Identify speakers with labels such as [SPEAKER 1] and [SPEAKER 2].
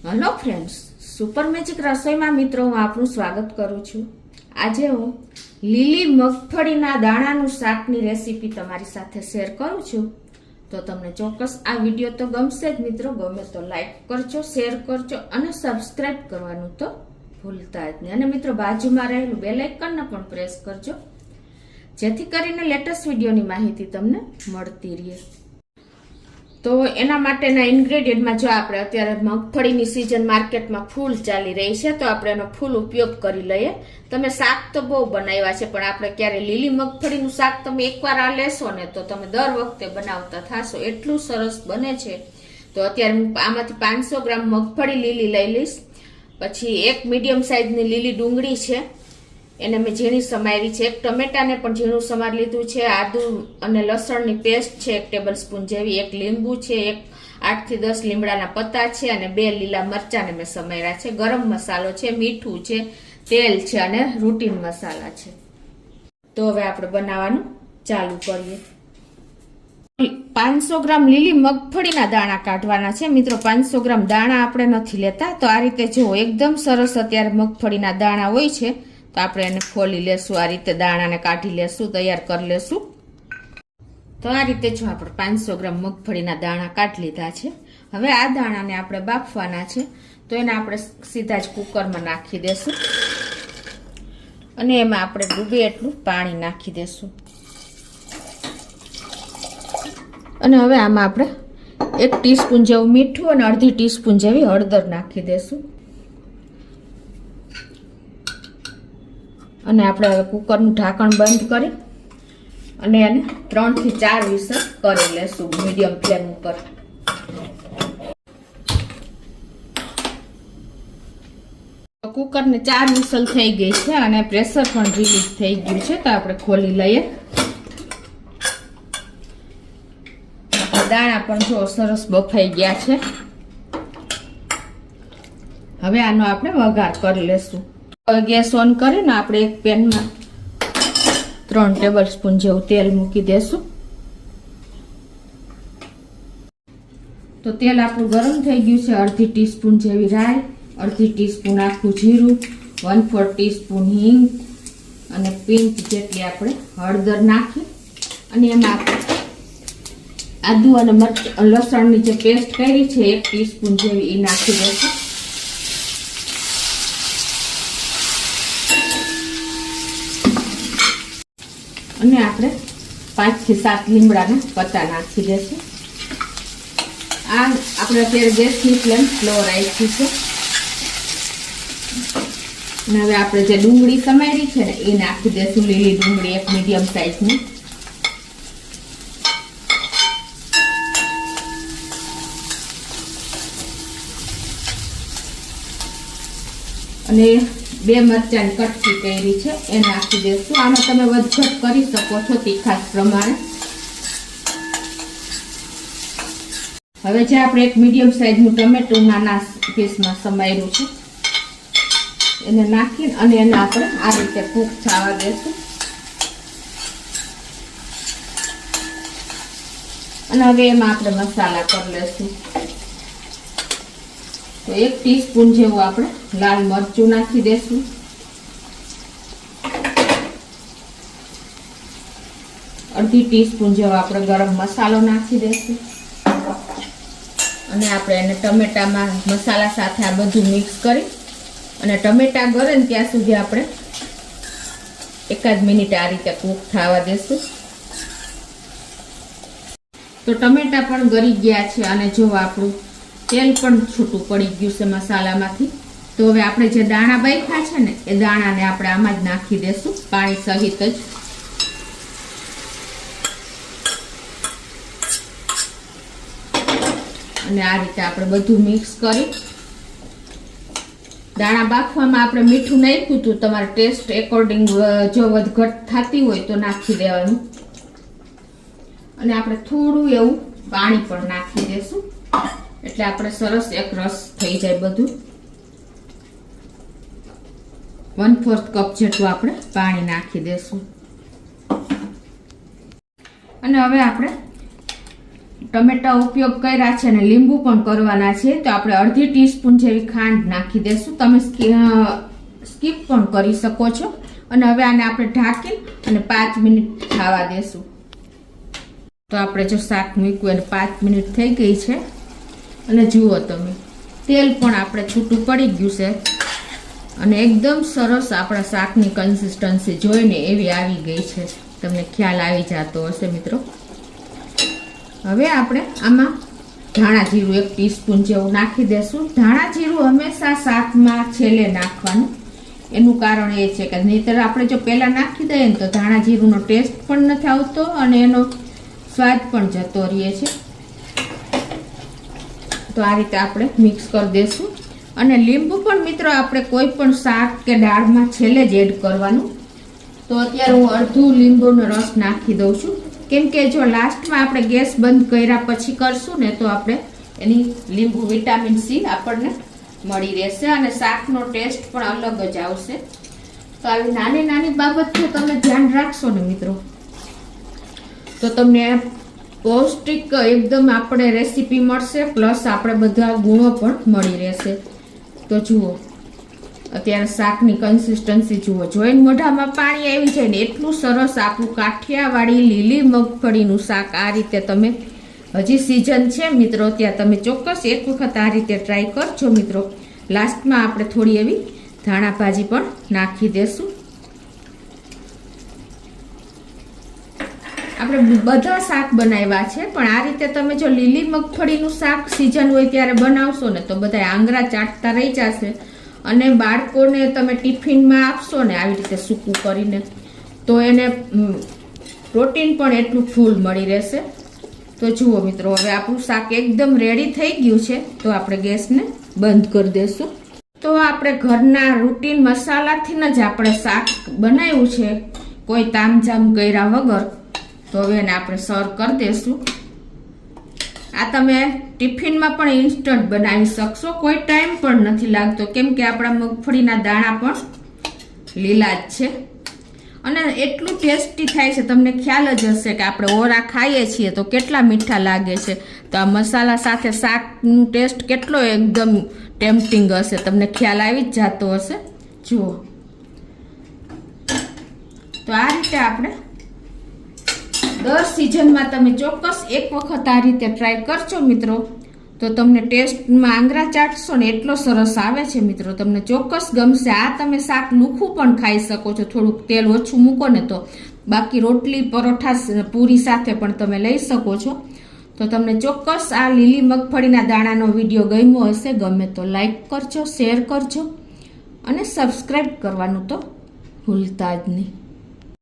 [SPEAKER 1] Hello friends, super magic રસોઈમાં મિત્રો હું આપનું સ્વાગત કરું છું। આજે હું લીલી મગફળીના દાણાનું શાકની રેસીપી તમારી સાથે શેર કરું છું। તો તમને ચોક્કસ આ વિડીયો તો ગમશે જ મિત્રો। ગમે તો લાઈક કરજો, શેર કરજો અને સબસ્ક્રાઇબ કરવાનું તો ભૂલતા જ નહીં। અને મિત્રો બાજુમાં રહેલું બેલ આઇકનને પણ પ્રેસ કરજો, જેથી કરીને લેટેસ્ટ વિડીયોની માહિતી તમને મળતી રહે। તો એના માટેના ઇન્ગ્રેડિયન્ટમાં જો આપણે અત્યારે મગફળીની સિઝન માર્કેટમાં ફૂલ ચાલી રહી છે, તો આપણે એનો ફૂલ ઉપયોગ કરી લઈએ। તમે શાક તો બહુ બનાવ્યા છે, પણ આપણે ક્યારે લીલી મગફળીનું શાક તમે એકવાર આ લેશો ને તો તમે દર વખતે બનાવતા થશો, એટલું સરસ બને છે। તો અત્યારે હું આમાંથી 500 ગ્રામ મગફળી લીલી લઈ લઈશ। પછી એક મીડિયમ સાઇઝની લીલી ડુંગળી છે, એને મેં ઝીણી સમારી છે। એક ટમેટાને પણ ઝીણું સમારી લીધું છે। આદુ અને લસણની પેસ્ટ છે 1 ટેબલ સ્પૂન જેવી। એક લીંબુ છે, એક 8 થી 10 લીમડાના પત્તા છે અને 2 લીલા મરચાને મેં સમાર્યા છે। ગરમ મસાલો છે, મીઠું છે, તેલ છે અને રૂટીન મસાલા છે। તો હવે આપણે બનાવવાનું ચાલુ કરીએ। 500 ગ્રામ લીલી મગફળીના દાણા કાઢવાના છે મિત્રો। 500 ગ્રામ દાણા આપણે નથી લેતા। તો આ રીતે જો એકદમ સરસ અત્યારે મગફળીના દાણા હોય છે, તો આપણે એને ખોલી લેશું, આ રીતે દાણાને કાઢી લેશું, તૈયાર કરી લેશું। તો આ રીતે જો આપણે 500 ગ્રામ મગફળીના દાણા કાઢી લીધા છે। હવે આ દાણાને આપણે બાફવાના છે, તો એને આપણે સીધા જ કુકરમાં નાખી દેશું અને એમાં આપણે ડૂબે એટલું પાણી નાખી દેશું। અને હવે આમાં આપણે 1 ટીસ્પૂન જેવું મીઠું અને અડધી ટીસ્પૂન જેવી હળદર નાખી દેશું। અને આપણે હવે કુકરનું ઢાંકણ બંધ કરી અને એને 3 થી 4 વિસલ કરી લેશું મીડિયમ ફ્લેમ ઉપર। કુકરને 4 વિસલ થઈ ગઈ છે અને પ્રેશર પણ રિલીઝ થઈ ગયું છે। તો આપણે ખોલી લઈએ। દાણા પણ જો સરસ બફાઈ ગયા છે। હવે આનો આપણે વઘાર કરી લેશું। ગેસ ઓન કરીને આપણે એક પેનમાં 3 ટેબલ સ્પૂન જેવું તેલ મૂકી દેશું। તો તેલ આપણું ગરમ થઈ ગયું છે। અડધી ટીસ્પૂન જેવી રાઈ, અડધી ટીસ્પૂન આખું જીરું, 1/4 ટીસ્પૂન હિંગ અને પિંચ જેટલી આપણે હળદર નાખી અને એમાં આપણે આદુ અને લસણની જે પેસ્ટ કરી છે 1 ટીસ્પૂન જેવી એ નાખી દઈશું। અને આપણે 5 થી 7 લીમડાના પત્તા નાખી દઈશું। આ આપણે અત્યારે ગેસની ફ્લેમ સ્લો રાખી છે। અને હવે આપણે જે ડુંગળી સમારી છે ને એ નાખી દઈશું, લીલી ડુંગળી 1 મીડિયમ સાઇઝની। અને 2 મરચાંની કટકી કરી છે એ નાખી દઈશું। આમાં તમે વધઘટ કરી શકો છો તીખાશ પ્રમાણે। હવે જે આપણે 1 મીડિયમ સાઇઝનું ટમેટું નાના પીસમાં સમાર્યું છે એને નાખીને અને એને આપણે આ રીતે કૂક થવા દઈશું। અને હવે એમાં આપણે મસાલા કરી લઈશું। તો 1 ટીસ્પૂન જેવું આપણે લાલ મરચું નાખી દેશું। અડધી ટીસ્પૂન જેવો આપણે ગરમ મસાલો નાખી દેશું। અને આપણે એને ટમેટામાં મસાલા સાથે આ બધું મિક્સ કરી અને ટમેટા ગળે ને ત્યાં સુધી આપણે 1 મિનિટ આ રીતે કૂક થવા દેશું। તો ટમેટા પણ ગળી ગયા છે અને જો આપણું તેલ પણ છૂટું પડી ગયું છે મસાલામાંથી। તો હવે આપણે જે દાણા બાફ્યા છે ને એ દાણાને આપણે આમાં જ નાખી દેશું, પાણી સહિત જ। અને આ રીતે આપણે બધું મિક્સ કરી દાણા બાફવામાં આપણે મીઠું નાખ્યું હતું, તમારે ટેસ્ટ એકોર્ડિંગ જો વધઘટ થતી હોય તો નાખી દેવાનું। અને આપણે થોડું એવું પાણી પણ નાખી દેશું, એટલે આપણે સરસ એક રસ થઈ જાય બધું। 1/4 કપ જેટલું આપણે પાણી નાખી દેશું। અને હવે આપણે ટમેટા ઉપયોગ કર્યા છે અને લીંબુ પણ કરવાના છે, તો આપણે અડધી ટીસ્પૂન જેવી ખાંડ નાખી દેશું. તમે સ્કીપ પણ કરી શકો છો. અને હવે આને આપણે ઢાંકી અને 5 મિનિટ ખાવા દેશું. તો આપણે જો શાક મૂક્યું અને 5 મિનિટ થઈ ગઈ છે અને જુઓ તમે તેલ પણ આપણે છૂટું પડી ગયું છે અને એકદમ સરસ આપણા શાકની કન્સિસ્ટન્સી જોઈને એવી આવી ગઈ છે. તમને ખ્યાલ આવી જતો હશે મિત્રો. હવે આપણે આમાં ધાણા જીરું 1 ટીસ્પૂન જેવું નાખી દેશું. ધાણા જીરું હંમેશા શાકમાં છેલ્લે નાખવાનું. એનું કારણ એ છે કે નહીંતર આપણે જો પહેલાં નાખી દઈએ ને તો ધાણા જીરુંનો ટેસ્ટ પણ નથી આવતો અને એનો સ્વાદ પણ જતો રહે છે. તો આ રીતે આપણે મિક્સ કરી દઈશું. અને લીંબુ પણ મિત્રો આપણે કોઈ પણ શાક કે દાળમાં છેલ્લે જ એડ કરવાનું. તો અત્યારે હું અડધું લીંબુનો રસ નાખી દઉં છું, કેમ કે જો લાસ્ટમાં આપણે ગેસ બંધ કર્યા પછી કરશું ને તો આપણે એની લીંબુ વિટામિન સી આપણને મળી રહેશે અને શાકનો ટેસ્ટ પણ અલગ જ આવશે. તો આવી નાની નાની બાબતનું તમે ધ્યાન રાખશો ને મિત્રો તો તમને પૌષ્ટિક એકદમ આપણે રેસીપી મળશે, પ્લસ આપણે બધા ગુણો પણ મળી રહેશે. તો જુઓ અત્યારે શાકની કન્સિસ્ટન્સી જુઓ, જોઈને મોઢામાં પાણી આવી જાય ને એટલું સરસ આપણું કાઠિયાવાડી લીલી મગફળીનું શાક આ રીતે તમે હજી સિઝન છે મિત્રો, ત્યાં તમે ચોક્કસ એક વખત આ રીતે ટ્રાય કરજો મિત્રો. લાસ્ટમાં આપણે થોડી એવી ધાણા ભાજી પણ નાખી દેશું. આપણે બધા શાક બનાવ્યા છે, પણ આ રીતે તમે જો લીલી મગફળીનું શાક સિઝન હોય ત્યારે બનાવશો ને તો બધા આંગળા ચાટતા રહી જશે. અને બાળકોને તમે ટિફિનમાં આપશો ને આવી રીતે સૂકું કરીને તો એને પ્રોટીન પણ એટલું ફૂલ મળી રહેશે. તો જુઓ મિત્રો હવે આપણું શાક એકદમ રેડી થઈ ગયું છે, તો આપણે ગેસને બંધ કરી દઈશું. તો આપણે ઘરના રૂટીન મસાલાથી જ આપણે શાક બનાવ્યું છે, કોઈ તામઝામ કર્યા વગર. તો હવે એને આપણે સર્વ કરી દઈશું. આ તમે ટિફિનમાં પણ ઇન્સ્ટન્ટ બનાવી શકશો, કોઈ ટાઈમ પણ નથી લાગતો, કેમ કે આપણા મગફળીના દાણા પણ લીલા જ છે અને એટલું ટેસ્ટી થાય છે. તમને ખ્યાલ જ હશે કે આપણે ઓરા ખાઈએ છીએ તો કેટલા મીઠા લાગે છે, તો આ મસાલા સાથે શાકનું ટેસ્ટ કેટલો એકદમ ટેમ્પટિંગ હશે, તમને ખ્યાલ આવી જ જતો હશે. જુઓ તો આ રીતે આપણે દર સિઝનમાં તમે ચોક્કસ એક વખત આ રીતે ટ્રાય કરજો મિત્રો, તો તમને ટેસ્ટમાં આંગળા ચાટશો ને એટલો સરસ આવે છે મિત્રો, તમને ચોક્કસ ગમશે. આ તમે શાક લુખું પણ ખાઈ શકો છો, થોડુંક તેલ ઓછું મૂકો ને તો. બાકી રોટલી પરોઠા પૂરી સાથે પણ તમે લઈ શકો છો. તો તમને ચોક્કસ આ લીલી મગફળીના દાણાનો વિડીયો ગમ્યો હશે. ગમે તો લાઈક કરજો, શેર કરજો અને સબસ્ક્રાઈબ કરવાનું તો ભૂલતા જ નહીં.